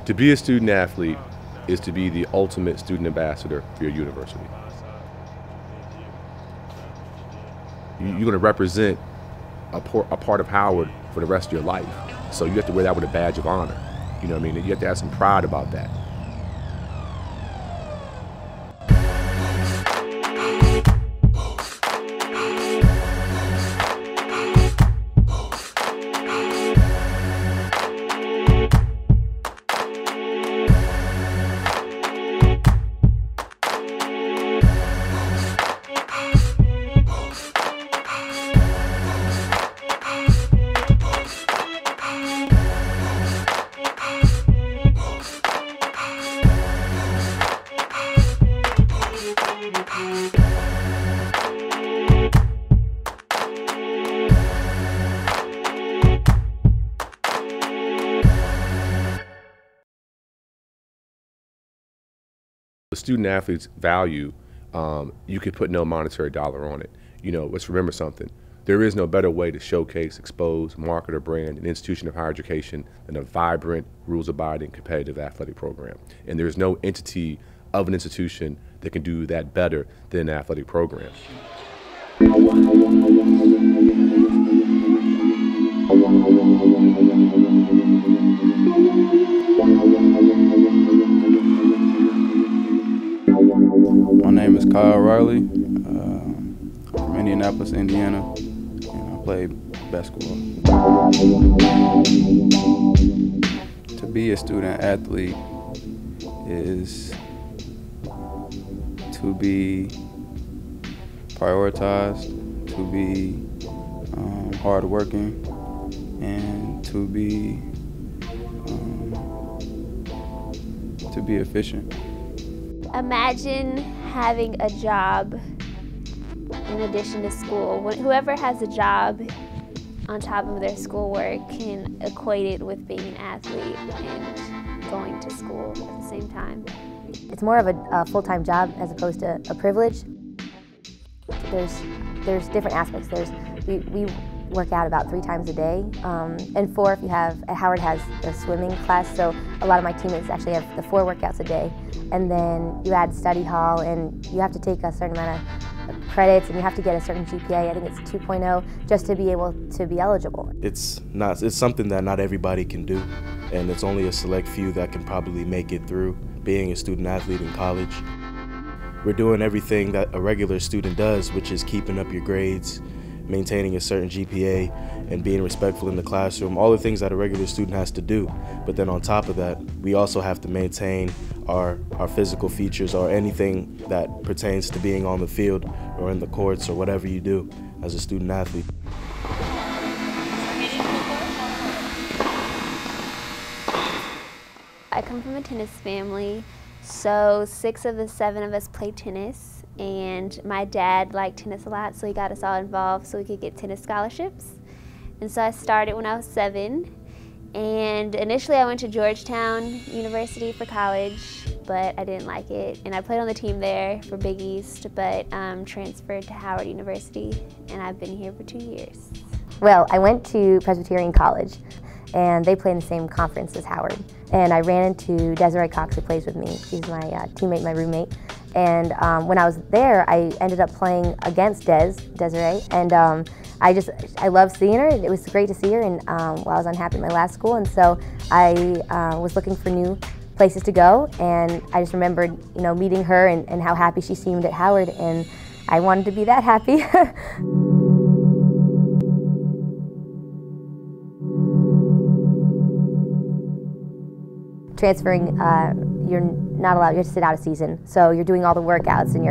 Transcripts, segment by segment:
To be a student athlete is to be the ultimate student ambassador for your university. You're going to represent a part of Howard for the rest of your life. So you have to wear that with a badge of honor. You know what I mean? You have to have some pride about that. The student athlete's value, you could put no monetary dollar on it. You know, let's remember something. There is no better way to showcase, expose, market, or brand an institution of higher education than a vibrant, rules-abiding, competitive athletic program. And there's no entity of an institution that can do that better than an athletic program. My name is Kyle Riley, from Indianapolis, Indiana, and I play basketball. To be a student athlete is to be prioritized, to be hardworking, and to be efficient. Imagine having a job in addition to school. Whoever has a job on top of their schoolwork can equate it with being an athlete and going to school at the same time. It's more of a full-time job as opposed to a privilege. There's different aspects. We work out about 3 times a day, and 4 if you have, Howard has a swimming class, so a lot of my teammates actually have the 4 workouts a day. And then you add study hall, and you have to take a certain amount of credits, and you have to get a certain GPA. I think it's 2.0 just to be able to be eligible. It's something that not everybody can do, and it's only a select few that can probably make it through being a student athlete in college. We're doing everything that a regular student does, which is keeping up your grades, maintaining a certain GPA, and being respectful in the classroom, all the things that a regular student has to do. But then on top of that, we also have to maintain our physical features, or anything that pertains to being on the field or in the courts or whatever you do as a student athlete. I come from a tennis family, so 6 of the 7 of us play tennis, and my dad liked tennis a lot, so he got us all involved so we could get tennis scholarships. And so I started when I was 7, and initially I went to Georgetown University for college, but I didn't like it, and I played on the team there for Big East, but transferred to Howard University, and I've been here for 2 years. Well, I went to Presbyterian College, and they play in the same conference as Howard. And I ran into Desiree Cox, who plays with me. She's my teammate, my roommate. And when I was there, I ended up playing against Desiree, and I loved seeing her. It was great to see her, and I was unhappy at my last school, and so I was looking for new places to go, and I just remembered, meeting her and how happy she seemed at Howard, and I wanted to be that happy. Transferring, you're not allowed, you have to sit out a season. So you're doing all the workouts and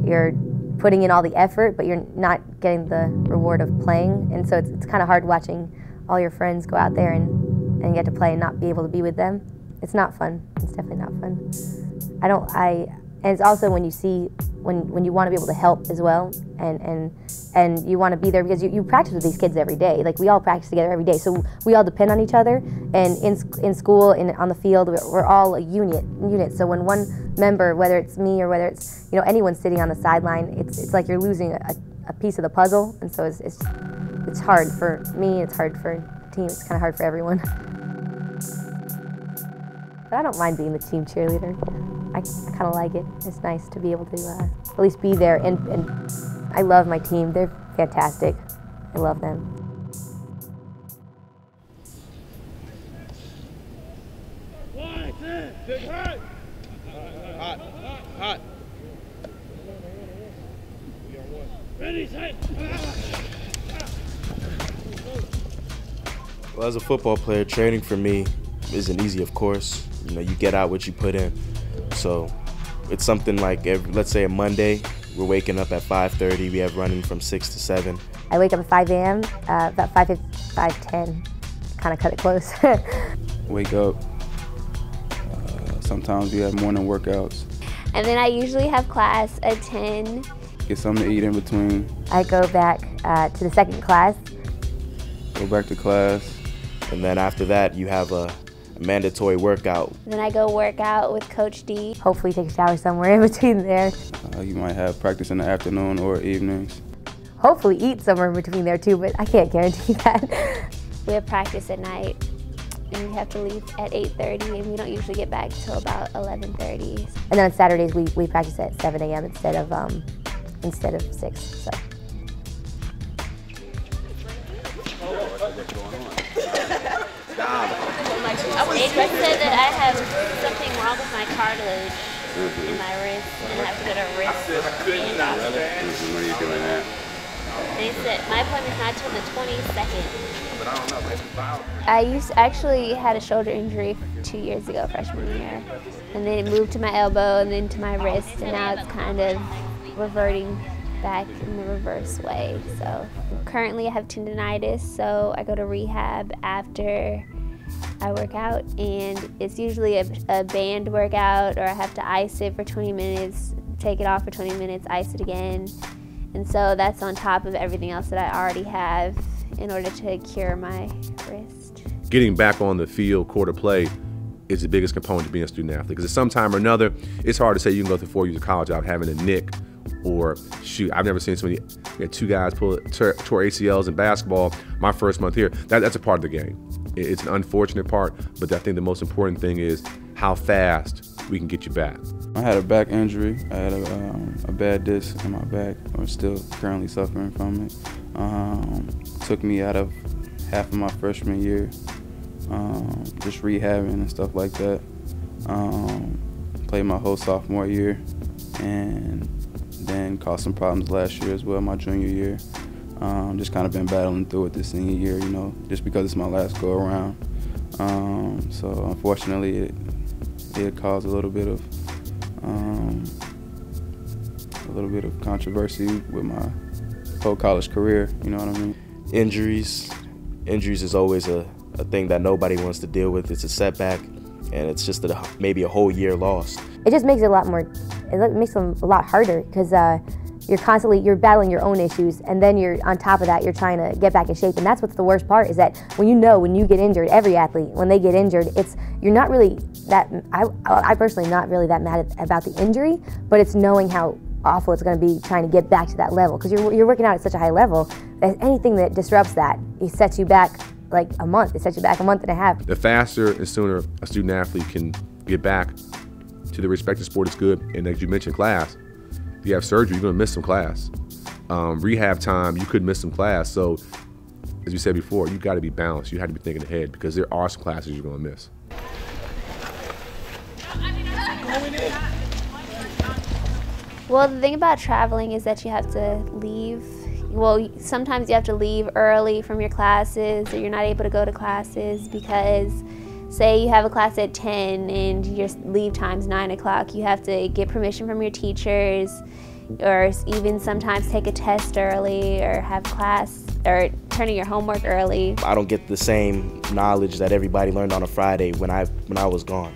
you're putting in all the effort, but you're not getting the reward of playing. And so it's kind of hard watching all your friends go out there and get to play and not be able to be with them. It's not fun. It's definitely not fun. And it's also when you see, when you want to be able to help as well, and you want to be there because you practice with these kids every day. Like, we all practice together every day, so we all depend on each other. And in school and on the field, we're all a unit. So when one member, whether it's me or whether it's anyone sitting on the sideline, it's like you're losing a piece of the puzzle. And so it's hard for me. It's hard for the team. It's kind of hard for everyone. But I don't mind being the team cheerleader. I kind of like it. It's nice to be able to at least be there, and I love my team. They're fantastic. I love them. Hot. Ready, set. Well, as a football player, training for me isn't easy, of course. You know, you get out what you put in. So it's something like, let's say a Monday, we're waking up at 5:30. We have running from 6 to 7. I wake up at 5 a.m., about 5:10, kind of cut it close. Wake up. Sometimes we have morning workouts. And then I usually have class at 10. Get something to eat in between. I go back to the second class. Go back to class. And then after that, you have a mandatory workout. Then I go work out with Coach D. Hopefully take a shower somewhere in between there. You might have practice in the afternoon or evenings. Hopefully eat somewhere in between there too, but I can't guarantee that. We have practice at night, and we have to leave at 8:30, and we don't usually get back till about 11:30. And then on Saturdays we practice at 7 a.m. instead of 6. So. They just said that I have something wrong with my cartilage in my wrist, and I have to go to wrist and doctor. When are you doing that? They said my appointment's not till the 22nd. I actually had a shoulder injury 2 years ago, freshman year, and then it moved to my elbow and then to my wrist, and now it's kind of reverting back in the reverse way. So currently I have tendonitis, so I go to rehab after I work out, and it's usually a band workout, or I have to ice it for 20 minutes, take it off for 20 minutes, ice it again. And so that's on top of everything else that I already have in order to cure my wrist. Getting back on the field, court of play, is the biggest component to being a student athlete. Because at some time or another, it's hard to say you can go through 4 years of college without having a nick, or shoot, I've never seen somebody, we had 2 guys tore ACLs in basketball my first month here. That's a part of the game. It's an unfortunate part, but I think the most important thing is how fast we can get you back. I had a back injury. I had a bad disc in my back. I'm still currently suffering from it. Took me out of half of my freshman year, just rehabbing and stuff like that. Played my whole sophomore year, and then caused some problems last year as well, my junior year. Just kind of been battling through it this senior year, you know, just because it's my last go around. So unfortunately, it caused a little bit of controversy with my whole college career. You know what I mean? Injuries is always a thing that nobody wants to deal with. It's a setback, and it's just maybe a whole year lost. It just makes it a lot more. It makes them a lot harder because you're battling your own issues, and then on top of that you're trying to get back in shape. And that's what's the worst part, is that when you get injured, every athlete, when they get injured, you're not really that. I personally am not really that mad about the injury, but it's knowing how awful it's going to be trying to get back to that level, because you're working out at such a high level that anything that disrupts that, it sets you back like a month. It sets you back a month and a half. The faster and sooner a student athlete can get back to the respective sport is good. And as you mentioned, class. If you have surgery, you're going to miss some class. Rehab time, you could miss some class. So, as we said before, you got to be balanced. You have to be thinking ahead, because there are some classes you're going to miss. Well, the thing about traveling is that you have to leave. Well, sometimes you have to leave early from your classes, or you're not able to go to classes because, say you have a class at 10 and your leave time's 9 o'clock, you have to get permission from your teachers, or even sometimes take a test early, or have class, or turn in your homework early. I don't get the same knowledge that everybody learned on a Friday when I was gone.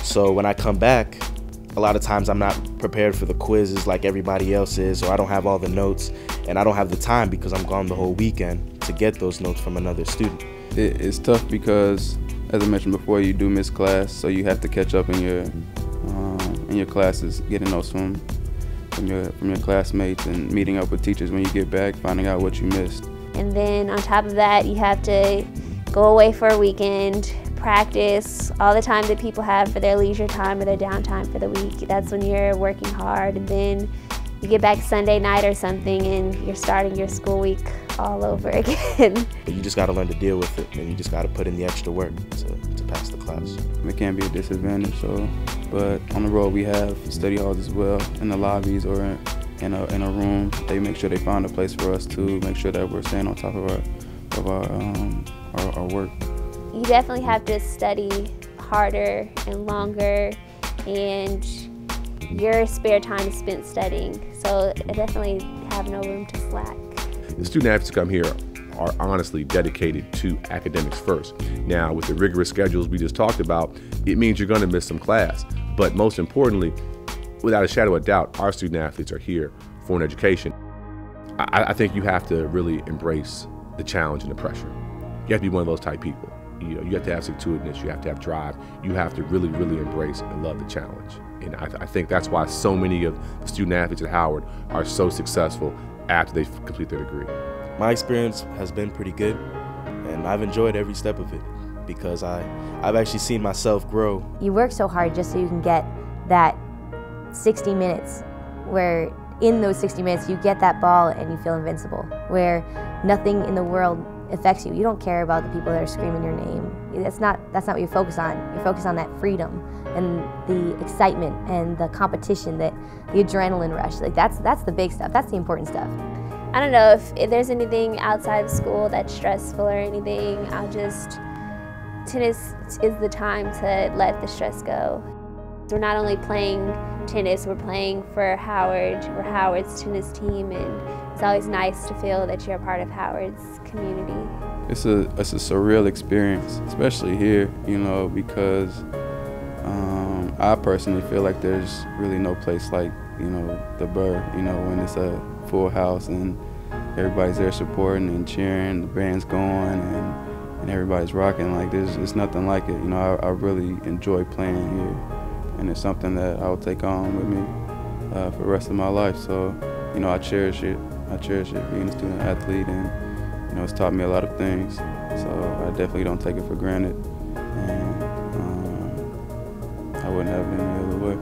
So when I come back, a lot of times I'm not prepared for the quizzes like everybody else is, or I don't have all the notes, and I don't have the time because I'm gone the whole weekend to get those notes from another student. It's tough because, as I mentioned before, you do miss class, so you have to catch up in your classes, getting notes from your classmates, and meeting up with teachers when you get back, finding out what you missed. And then on top of that, you have to go away for a weekend, practice, all the time that people have for their leisure time or their downtime for the week. That's when you're working hard, and then you get back Sunday night or something and you're starting your school week all over again. You just got to learn to deal with it, and you just got to put in the extra work to pass the class. It can be a disadvantage, but on the road we have study halls as well, in the lobbies or in a room. They make sure they find a place for us to make sure that we're staying on top of our work. You definitely have to study harder and longer, and your spare time is spent studying, so I definitely have no room to slack. The student athletes who come here are honestly dedicated to academics first. Now, with the rigorous schedules we just talked about, it means you're going to miss some class. But most importantly, without a shadow of doubt, our student athletes are here for an education. I think you have to really embrace the challenge and the pressure. You have to be one of those type people. You have to have stick-to-itiveness, you have to have drive, you have to really, really embrace and love the challenge. And I think that's why so many of the student athletes at Howard are so successful after they complete their degree. My experience has been pretty good, and I've enjoyed every step of it because I've actually seen myself grow. You work so hard just so you can get that 60 minutes where in those 60 minutes you get that ball and you feel invincible, where nothing in the world affects you. You don't care about the people that are screaming your name. That's not what you focus on. You focus on that freedom and the excitement and the competition, the adrenaline rush. Like that's the big stuff. That's the important stuff. I don't know if there's anything outside of school that's stressful or anything. Tennis is the time to let the stress go. We're not only playing tennis, we're playing for Howard. We're Howard's tennis team, and it's always nice to feel that you're a part of Howard's community. It's a surreal experience, especially here, because I personally feel like there's really no place like, the Burr, when it's a full house and everybody's there supporting and cheering, the band's going and everybody's rocking. Like there's nothing like it. I really enjoy playing here, and it's something that I will take on with me for the rest of my life. So, I cherish it. I cherish it being a student athlete, and it's taught me a lot of things. So I definitely don't take it for granted, and I wouldn't have it any other way.